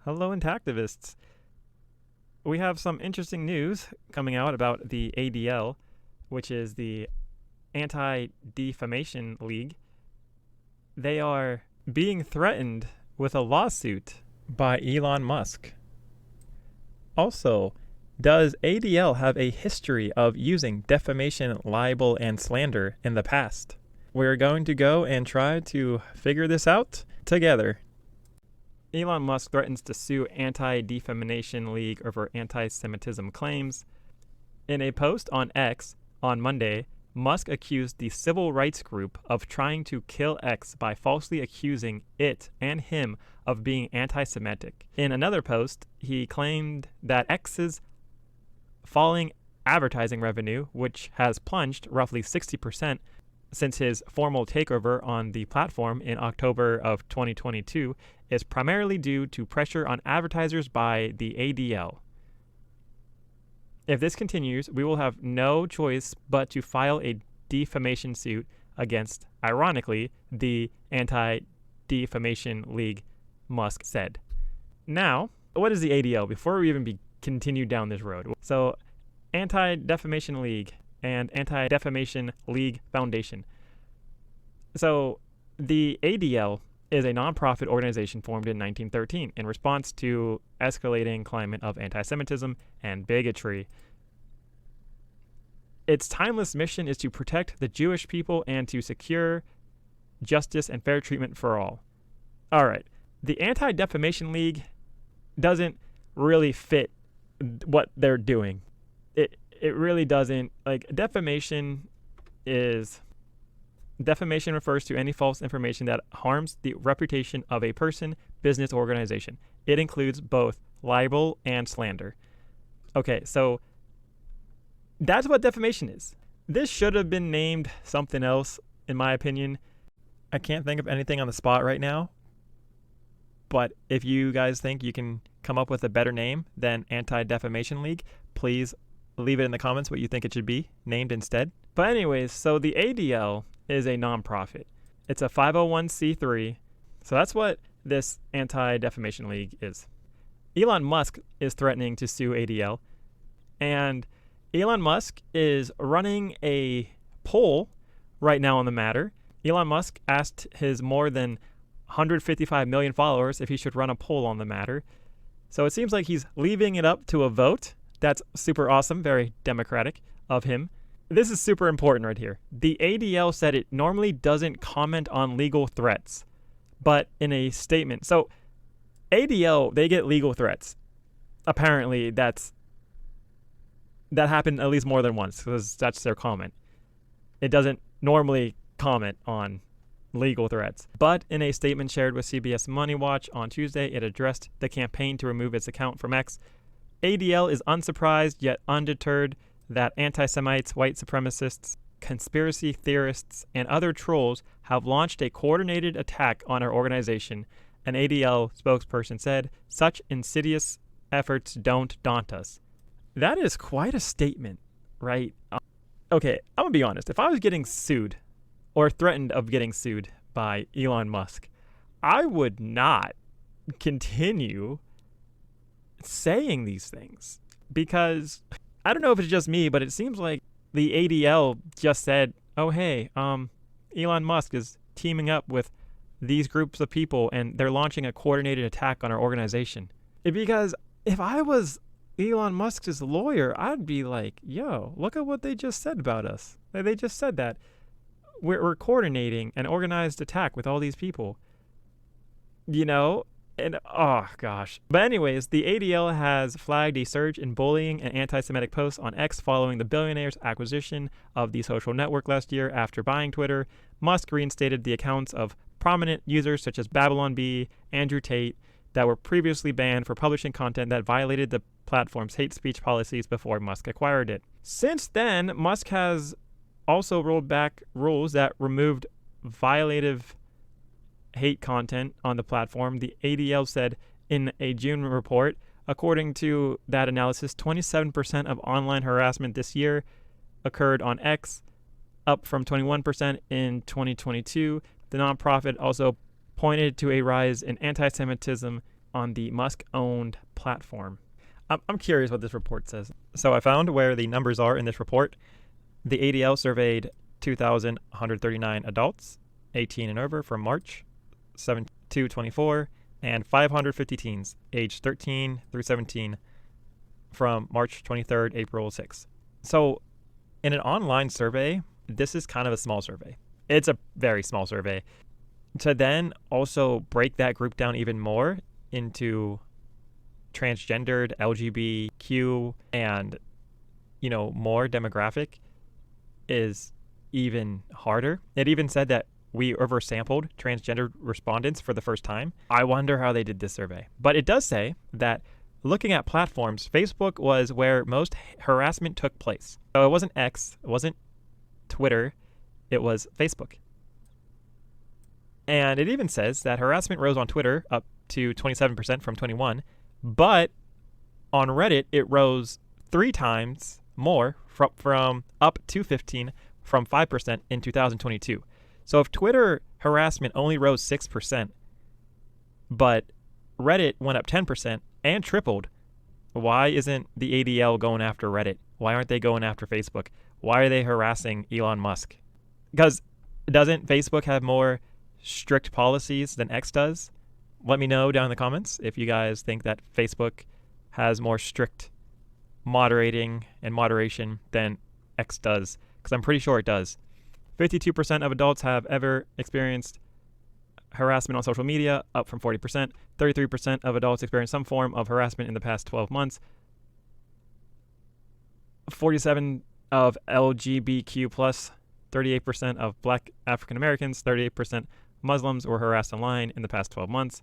Hello, Intactivists. We have some interesting news coming out about the ADL, which is the Anti-Defamation League. They are being threatened with a lawsuit by Elon Musk. Also, does ADL have a history of using defamation, libel, and slander in the past? We're going to go and try to figure this out together. Elon Musk threatens to sue Anti-Defamation League over anti-Semitism claims. In a post on X on Monday, Musk accused the civil rights group of trying to kill X by falsely accusing it and him of being anti-Semitic. In another post, he claimed that X's falling advertising revenue, which has plunged roughly 60% since his formal takeover on the platform in October of 2022, is primarily due to pressure on advertisers by the ADL. If this continues, we will have no choice but to file a defamation suit against, ironically, the Anti-Defamation League, Musk said. Now, what is the ADL before we even continue down this road? So, Anti-Defamation League and Anti-Defamation League Foundation. So, the ADL is a nonprofit organization formed in 1913 in response to escalating climate of anti-Semitism and bigotry. Its timeless mission is to protect the Jewish people and to secure justice and fair treatment for all. All right, the Anti-Defamation League doesn't really fit what they're doing. It really doesn't. Like, defamation refers to any false information that harms the reputation of a person, business, or organization. It includes both libel and slander. Okay, so that's what defamation is. This should have been named something else, in my opinion. I can't think of anything on the spot right now, but if you guys think you can come up with a better name than Anti-Defamation League, please leave it in the comments what you think it should be named instead. But anyways, so the ADL is a nonprofit. It's a 501c3. So that's what this Anti-Defamation League is. Elon Musk is threatening to sue ADL. And Elon Musk is running a poll right now on the matter. Elon Musk asked his more than 155 million followers if he should run a poll on the matter. So it seems like he's leaving it up to a vote. That's super awesome, very democratic of him. This is super important right here. The ADL said it normally doesn't comment on legal threats, but in a statement. So ADL, they get legal threats. Apparently that happened at least more than once because that's their comment. It doesn't normally comment on legal threats. But in a statement shared with CBS Money Watch on Tuesday, it addressed the campaign to remove its account from X. ADL is unsurprised yet undeterred that anti-Semites, white supremacists, conspiracy theorists, and other trolls have launched a coordinated attack on our organization. An ADL spokesperson said, "Such insidious efforts don't daunt us." That is quite a statement, right? Okay, I'm going to be honest. If I was getting sued or threatened of getting sued by Elon Musk, I would not continue saying these things because I don't know if it's just me, but it seems like the ADL just said, oh, hey, Elon Musk is teaming up with these groups of people and they're launching a coordinated attack on our organization. Because if I was Elon Musk's lawyer, I'd be like, yo, look at what they just said about us. They just said that we're coordinating an organized attack with all these people. You know? And oh gosh. But anyways, the ADL has flagged a surge in bullying and anti-Semitic posts on X following the billionaire's acquisition of the social network last year after buying Twitter. Musk reinstated the accounts of prominent users such as Babylon Bee, Andrew Tate, that were previously banned for publishing content that violated the platform's hate speech policies before Musk acquired it. Since then, Musk has also rolled back rules that removed violative hate content on the platform. The ADL said in a June report, according to that analysis, 27% of online harassment this year occurred on X, up from 21% in 2022. The nonprofit also pointed to a rise in anti-Semitism on the Musk-owned platform. I'm curious what this report says. So I found where the numbers are in this report. The ADL surveyed 2,139 adults, 18 and over, from March 7 to 24, and 550 teens, aged 13 through 17, from March 23rd, April 6th. So in an online survey, this is kind of a small survey. It's a very small survey. To then also break that group down even more into transgendered, LGBTQ, and, more demographic is even harder. It even said that we oversampled transgender respondents for the first time. I wonder how they did this survey. But it does say that looking at platforms, Facebook was where most harassment took place. So it wasn't X, it wasn't Twitter, it was Facebook. And it even says that harassment rose on Twitter up to 27% from 21%, but on Reddit it rose 3 times more from up to 15% from 5% in 2022. So if Twitter harassment only rose 6%, but Reddit went up 10% and tripled, why isn't the ADL going after Reddit? Why aren't they going after Facebook? Why are they harassing Elon Musk? Because doesn't Facebook have more strict policies than X does? Let me know down in the comments if you guys think that Facebook has more strict moderating and moderation than X does, because I'm pretty sure it does. 52% of adults have ever experienced harassment on social media, up from 40%. 33% of adults experienced some form of harassment in the past 12 months. 47% of LGBTQ+, 38% of Black African Americans, 38% Muslims were harassed online in the past 12 months.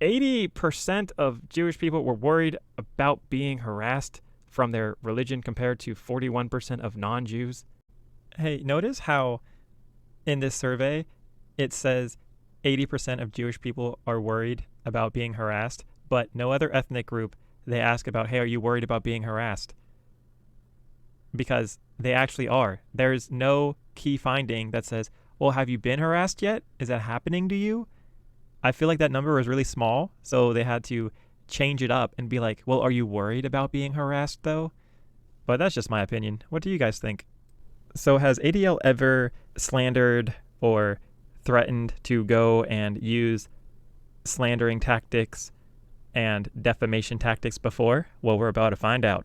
80% of Jewish people were worried about being harassed from their religion compared to 41% of non-Jews. Hey, notice how in this survey it says 80% of Jewish people are worried about being harassed, but no other ethnic group they ask about, hey, are you worried about being harassed? Because they actually are. There's no key finding that says, well, have you been harassed yet? Is that happening to you? I feel like that number was really small, so they had to change it up and be like, well, are you worried about being harassed though? But that's just my opinion. What do you guys think? So has ADL ever slandered or threatened to go and use slandering tactics and defamation tactics before? Well, we're about to find out.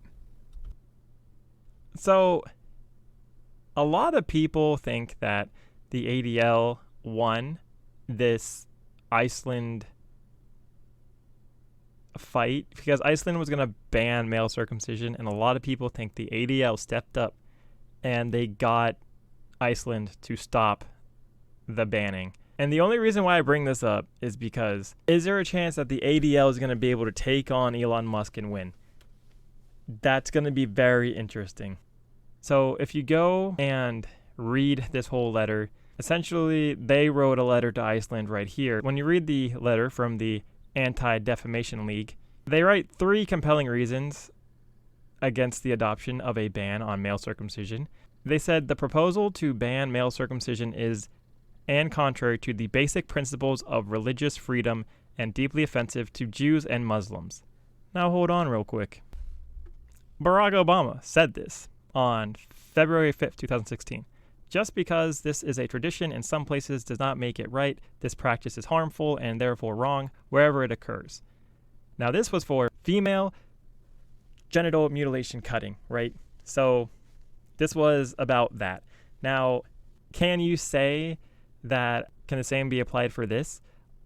So a lot of people think that the ADL won this Iceland fight because Iceland was going to ban male circumcision, and a lot of people think the ADL stepped up and they got Iceland to stop the banning. And the only reason why I bring this up is because, is there a chance that the ADL is going to be able to take on Elon Musk and win? That's going to be very interesting. So if you go and read this whole letter, essentially they wrote a letter to Iceland right here. When you read the letter from the Anti-Defamation League, they write 3 compelling reasons against the adoption of a ban on male circumcision. They said the proposal to ban male circumcision is and contrary to the basic principles of religious freedom and deeply offensive to Jews and Muslims. Now hold on real quick. Barack Obama said this on February 5th, 2016. Just because this is a tradition in some places does not make it right. This practice is harmful and therefore wrong wherever it occurs. Now this was for female genital mutilation cutting, right? So this was about that. Now, can you say that, can the same be applied for this?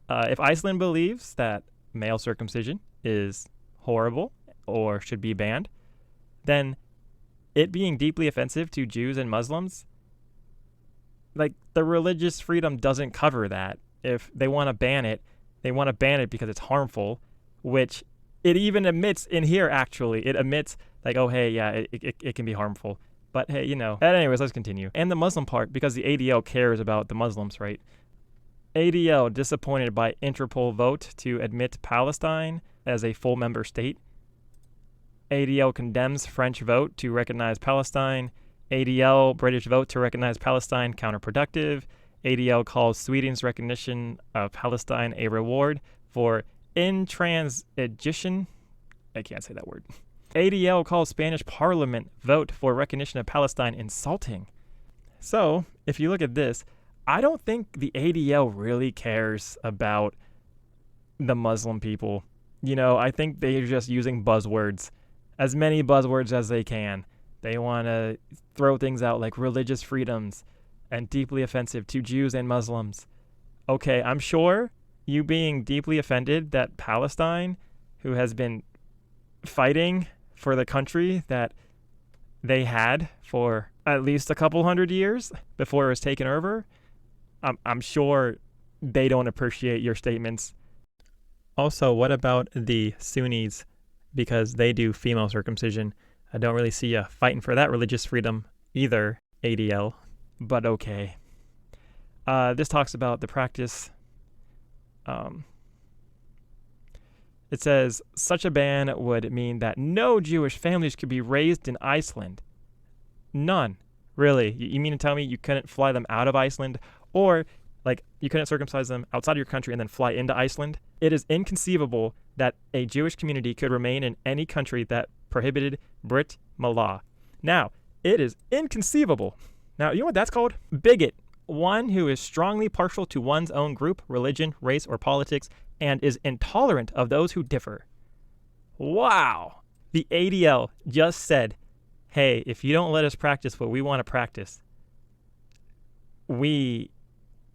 If Iceland believes that male circumcision is horrible or should be banned, then it being deeply offensive to Jews and Muslims, like, the religious freedom doesn't cover that. If they want to ban it, they want to ban it because it's harmful, which it even admits in here, actually. It admits, like, oh, hey, yeah, it can be harmful. But, hey, anyways, let's continue. And the Muslim part, because the ADL cares about the Muslims, right? ADL disappointed by Interpol vote to admit Palestine as a full member state. ADL condemns French vote to recognize Palestine. ADL British vote to recognize Palestine counterproductive. ADL calls Sweden's recognition of Palestine a reward for intransition. I can't say that word. ADL calls Spanish parliament vote for recognition of Palestine insulting. So, if you look at this, I don't think the ADL really cares about the Muslim people. I think they're just using buzzwords, as many buzzwords as they can. They want to throw things out like religious freedoms and deeply offensive to Jews and Muslims. Okay, I'm sure you being deeply offended that Palestine, who has been fighting for the country that they had for at least a couple hundred years before it was taken over, I'm sure they don't appreciate your statements. Also, what about the Sunnis? Because they do female circumcision. I don't really see you fighting for that religious freedom either, ADL. But okay. This talks about the practice. It says, such a ban would mean that no Jewish families could be raised in Iceland. None. Really? You mean to tell me you couldn't fly them out of Iceland? Or, you couldn't circumcise them outside of your country and then fly into Iceland? It is inconceivable that a Jewish community could remain in any country that prohibited Brit Milah. Now, it is inconceivable. Now, you know what that's called? Bigot. One who is strongly partial to one's own group, religion, race, or politics, and is intolerant of those who differ. Wow. The ADL just said, hey, if you don't let us practice what we want to practice,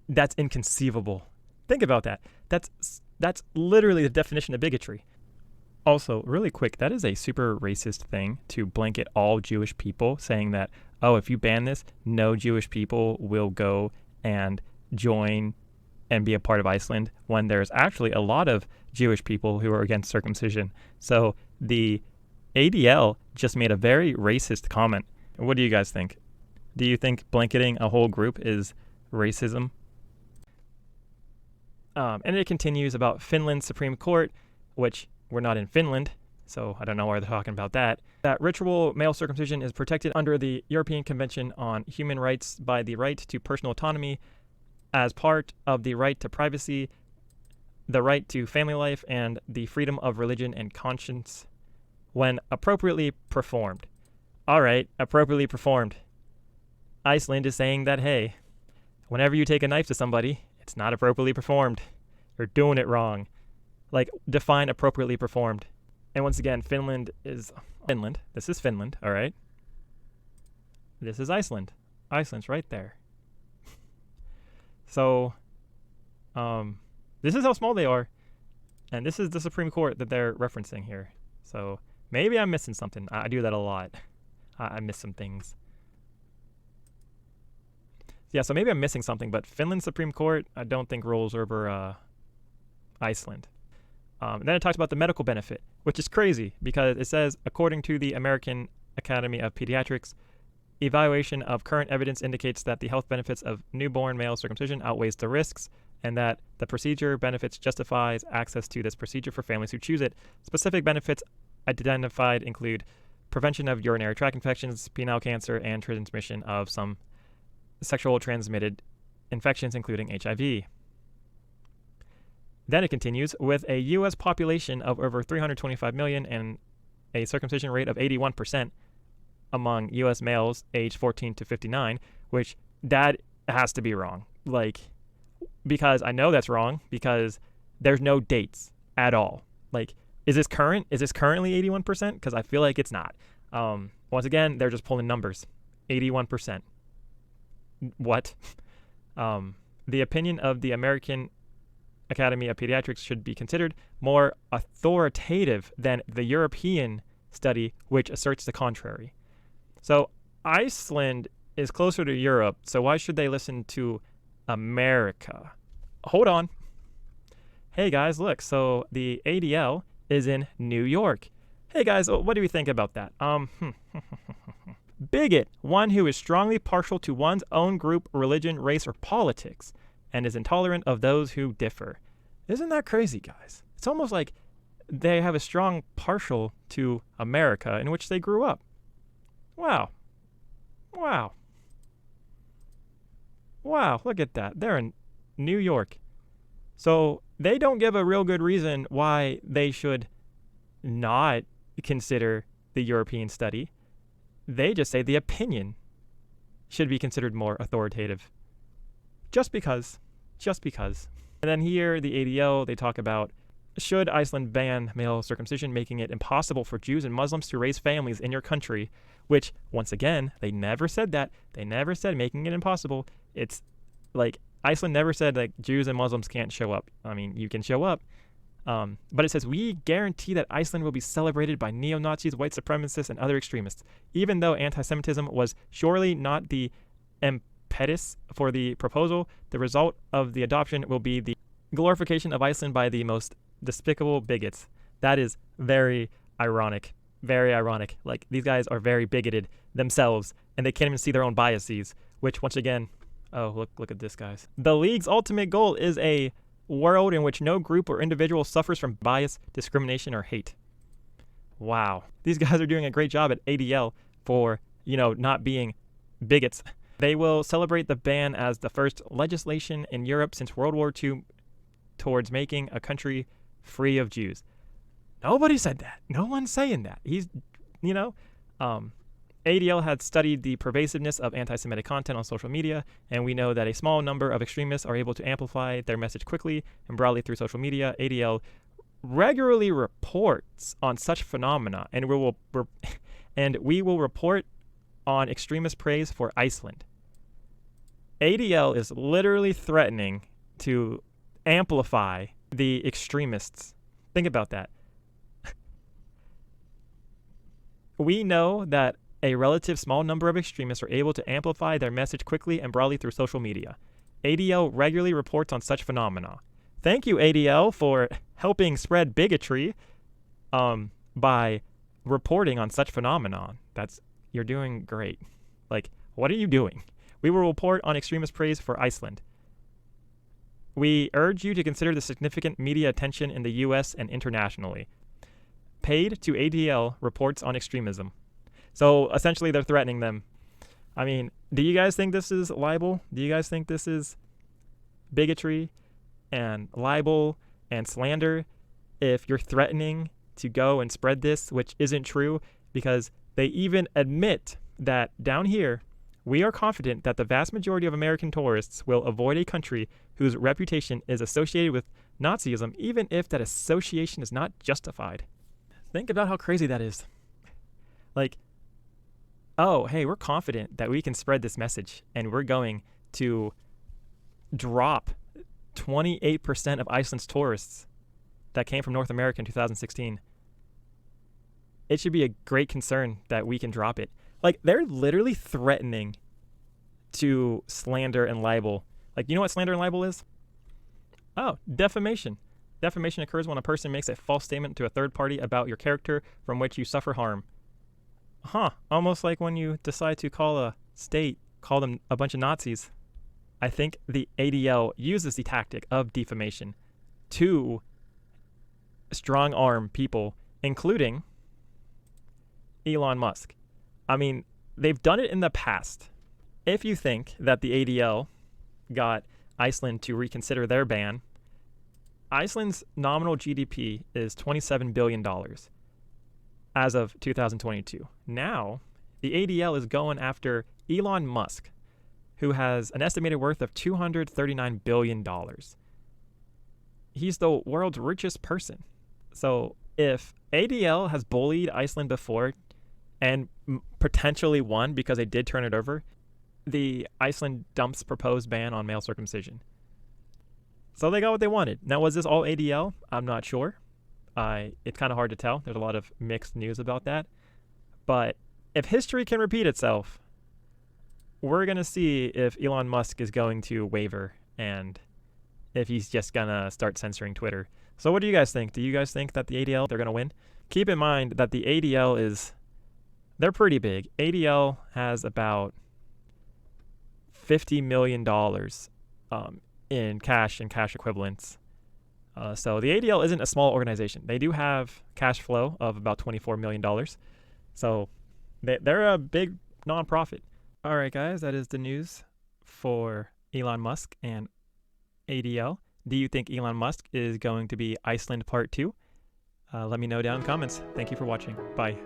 that's inconceivable. Think about that. That's literally the definition of bigotry. Also, really quick, that is a super racist thing to blanket all Jewish people, saying that, oh, if you ban this, no Jewish people will go and join and be a part of Iceland, when there's actually a lot of Jewish people who are against circumcision. So the ADL just made a very racist comment. What do you guys think? Do you think blanketing a whole group is racism? And it continues about Finland's Supreme Court, which we're not in Finland, so I don't know why they're talking about that. That ritual male circumcision is protected under the European Convention on Human Rights by the right to personal autonomy as part of the right to privacy, the right to family life, and the freedom of religion and conscience when appropriately performed. All right, appropriately performed. Iceland is saying that, hey, whenever you take a knife to somebody, it's not appropriately performed. You're doing it wrong. Define appropriately performed. And once again, Finland is Finland. This is Finland, all right? This is Iceland. Iceland's right there. So, this is how small they are. And this is the Supreme Court that they're referencing here. So, maybe I'm missing something. I do that a lot. I miss some things. Yeah, so maybe I'm missing something, but Finland's Supreme Court, I don't think rolls over Iceland. And then it talks about the medical benefit, which is crazy because it says, according to the American Academy of Pediatrics, evaluation of current evidence indicates that the health benefits of newborn male circumcision outweighs the risks, and that the procedure benefits justifies access to this procedure for families who choose it. Specific benefits identified include prevention of urinary tract infections, penile cancer, and transmission of some sexual transmitted infections, including HIV. Then it continues, with a U.S. population of over 325 million and a circumcision rate of 81% among U.S. males aged 14 to 59, which that has to be wrong. Because I know that's wrong because there's no dates at all. Is this current? Is this currently 81%? Because I feel like it's not. Once again, they're just pulling numbers. 81%. What? The opinion of the American Academy of Pediatrics should be considered more authoritative than the European study, which asserts the contrary. So Iceland is closer to Europe, so why should they listen to America? Hold on. Hey guys, look, so the ADL is in New York. Hey guys, what do we think about that? Bigot, one who is strongly partial to one's own group, religion, race, or politics, and is intolerant of those who differ. Isn't that crazy, guys? It's almost like they have a strong partial to America in which they grew up. Wow. Wow. Wow, look at that. They're in New York. So they don't give a real good reason why they should not consider the European study. They just say the opinion should be considered more authoritative. Just because. And then here, the ADL, they talk about, should Iceland ban male circumcision, making it impossible for Jews and Muslims to raise families in your country? Which, once again, they never said that. They never said making it impossible. It's like Iceland never said like Jews and Muslims can't show up. I mean, you can show up. But it says, we guarantee that Iceland will be celebrated by neo-Nazis, white supremacists, and other extremists. Even though anti-Semitism was surely not the impetus for the proposal, the result of the adoption will be the glorification of Iceland by the most despicable bigots. That is very ironic. Very ironic. Like, these guys are very bigoted themselves, and they can't even see their own biases, which, once again, oh, look at this, guys. The League's ultimate goal is a world in which no group or individual suffers from bias, discrimination, or hate. Wow. These guys are doing a great job at ADL for, not being bigots. They will celebrate the ban as the first legislation in Europe since World War II towards making a country free of Jews. Nobody said that. No one's saying that. ADL had studied the pervasiveness of anti-Semitic content on social media, and we know that a small number of extremists are able to amplify their message quickly and broadly through social media. ADL regularly reports on such phenomena, and we will report on extremist praise for Iceland. ADL is literally threatening to amplify the extremists. Think about that. We know that a relative small number of extremists are able to amplify their message quickly and broadly through social media. ADL regularly reports on such phenomena. Thank you, ADL, for helping spread bigotry by reporting on such phenomenon. You're doing great. Like, what are you doing? We will report on extremist praise for Iceland. We urge you to consider the significant media attention in the U.S. and internationally. Paid to ADL reports on extremism. So essentially they're threatening them. I mean, do you guys think this is libel? Do you guys think this is bigotry and libel and slander if you're threatening to go and spread this, which isn't true? Because they even admit that down here, we are confident that the vast majority of American tourists will avoid a country whose reputation is associated with Nazism, even if that association is not justified. Think about how crazy that is. Like, oh, hey, we're confident that we can spread this message, and we're going to drop 28% of Iceland's tourists that came from North America in 2016. It should be a great concern that we can drop it. Like, they're literally threatening to slander and libel. Like, you know what slander and libel is? Oh, defamation. Defamation occurs when a person makes a false statement to a third party about your character from which you suffer harm. Almost like when you decide to call a state, call them a bunch of Nazis. I think the ADL uses the tactic of defamation to strong arm people, including Elon Musk. I mean, they've done it in the past. If you think that the ADL got Iceland to reconsider their ban, Iceland's nominal GDP is $27 billion as of 2022. Now, the ADL is going after Elon Musk, who has an estimated worth of $239 billion. He's the world's richest person. So if ADL has bullied Iceland before and potentially won because they did turn it over, the Iceland dumps proposed ban on male circumcision. So they got what they wanted. Now, was this all ADL? I'm not sure. It's kind of hard to tell. There's a lot of mixed news about that. But if history can repeat itself, we're going to see if Elon Musk is going to waver and if he's just going to start censoring Twitter. So what do you guys think? Do you guys think that the ADL, they're going to win? Keep in mind that the ADL they're pretty big. ADL has about $50 million in cash and cash equivalents. So the ADL isn't a small organization. They do have cash flow of about $24 million. So they're a big nonprofit. All right, guys, that is the news for Elon Musk and ADL. Do you think Elon Musk is going to be Iceland Part 2? Let me know down in the comments. Thank you for watching. Bye.